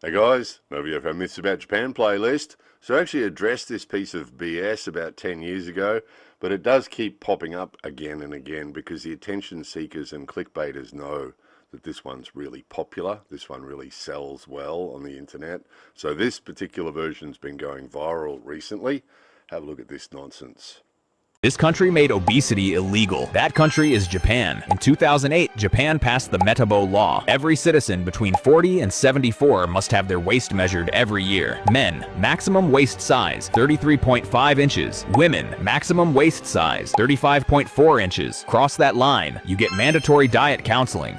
Hey guys, another from Myths About Japan playlist. So I actually addressed this piece of BS about 10 years ago, but it does keep popping up again and again because the attention seekers and clickbaiters know that this one's really popular. This one really sells well on the internet. So this particular version's been going viral recently. Have a look at this nonsense. This country made obesity illegal. That country is Japan. In 2008, Japan passed the Metabo Law. Every citizen between 40 and 74 must have their waist measured every year. Men, maximum waist size, 33.5 inches. Women, maximum waist size, 35.4 inches. Cross that line, you get mandatory diet counseling.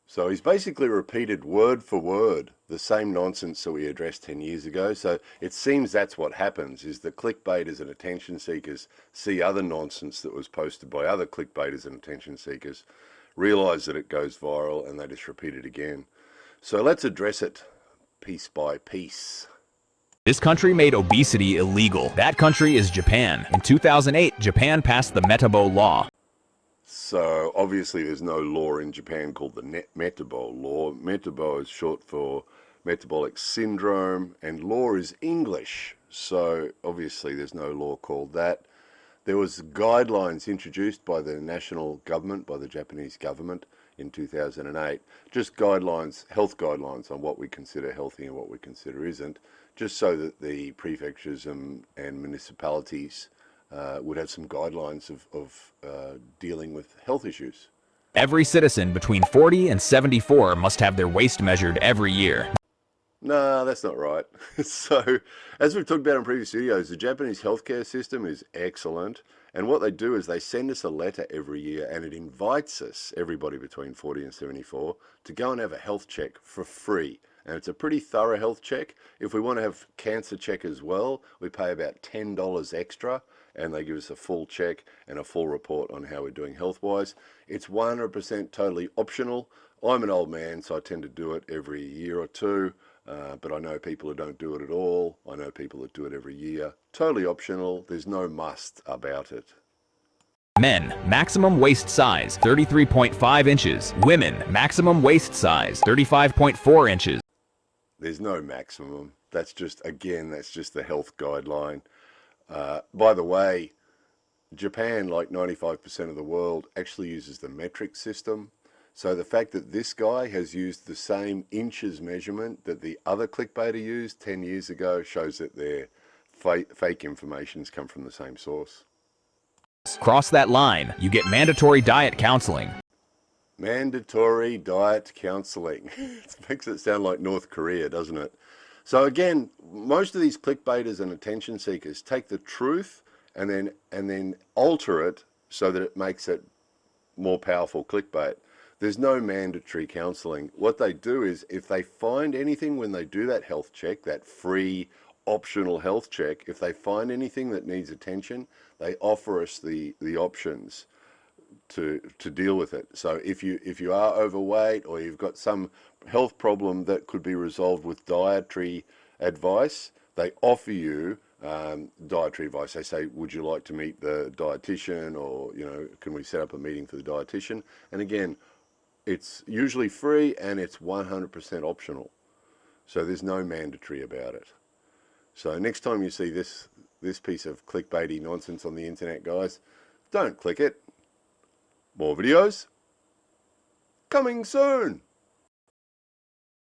So he's basically repeated word for word the same nonsense that we addressed 10 years ago. So it seems that's what happens, is that clickbaiters and attention seekers see other nonsense that was posted by other clickbaiters and attention seekers, realize that it goes viral, and they just repeat it again. So let's address it piece by piece. This country made obesity illegal. That country is Japan. In 2008, Japan passed the Metabo Law. So obviously there's no law in Japan called the Metabo Law. Metabo is short for metabolic syndrome, and law is English. So obviously there's no law called that. There was guidelines introduced by the national government, by the Japanese government in 2008. Just guidelines, health guidelines on what we consider healthy and what we consider isn't, just so that the prefectures and municipalities would have some guidelines of dealing with health issues. Every citizen between 40 and 74 must have their waist measured every year. No, that's not right. So, as we've talked about in previous videos, the Japanese healthcare system is excellent. And what they do is they send us a letter every year, and it invites us, everybody between 40 and 74, to go and have a health check for free. And it's a pretty thorough health check. If we want to have cancer check as well, we pay about $10 extra, and they give us a full check and a full report on how we're doing health-wise. It's 100% totally optional. I'm an old man, so I tend to do it every year or two, but I know people who don't do it at all. I know people that do it every year. Totally optional. There's no must about it. Men, maximum waist size, 33.5 inches. Women, maximum waist size, 35.4 inches. There's no maximum. That's just, again, that's just the health guideline. By the way, Japan, like 95% of the world, actually uses the metric system. So the fact that this guy has used the same inches measurement that the other clickbaiter used 10 years ago shows that their fake information's come from the same source. Cross that line, you get mandatory diet counseling. Mandatory diet counseling. It makes it sound like North Korea, doesn't it? So again, most of these clickbaiters and attention seekers take the truth and then alter it so that it makes it more powerful clickbait. There's no mandatory counseling. What they do is, if they find anything when they do that health check, that free optional health check, if they find anything that needs attention, they offer us the options to deal with it. So if you are overweight, or you've got some health problem that could be resolved with dietary advice, they offer you dietary advice. They say, would you like to meet the dietitian, or can we set up a meeting for the dietitian? And again, it's usually free and it's 100% optional. So there's no mandatory about it. So next time you see this piece of clickbaity nonsense on the internet, guys, don't click it. More videos coming soon.